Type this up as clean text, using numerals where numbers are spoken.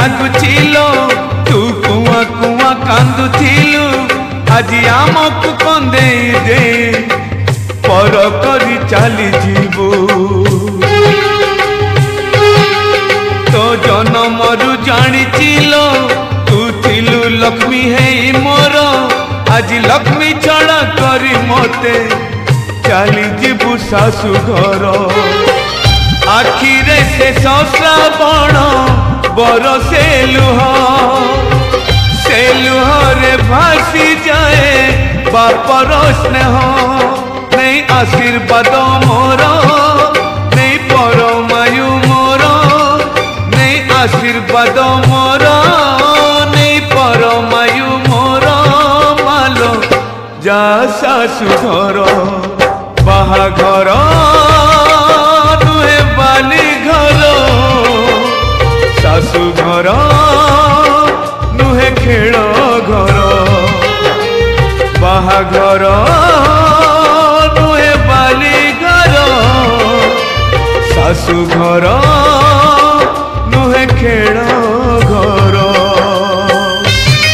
ଲାଗୁଚିଲୋ ତୁ କୁଆ କୁଆ କାନ୍ଦୁଥିଲୁ ଆଜି ଆମକୁ କନ୍ଦେଇ ଦେ पर करी चली जीवो तो जनमरु जानिचिलो तू थिलु लक्ष्मी है मोर आज लक्ष्मी छड़ा करी मते चली जीवु सासु घर आखिरे से श्रावण बरसे लुह रे भासी जाए बापर स्नेह नहीं आशीर्वाद मोर नहीं परमायु मोर नहीं आशीर्वाद मोर नहीं परमायु मोर मालो जा सासु घर बाहाघर नुहे बाली घर सासु घर नुहे खेल घर बाहाघर सासु घर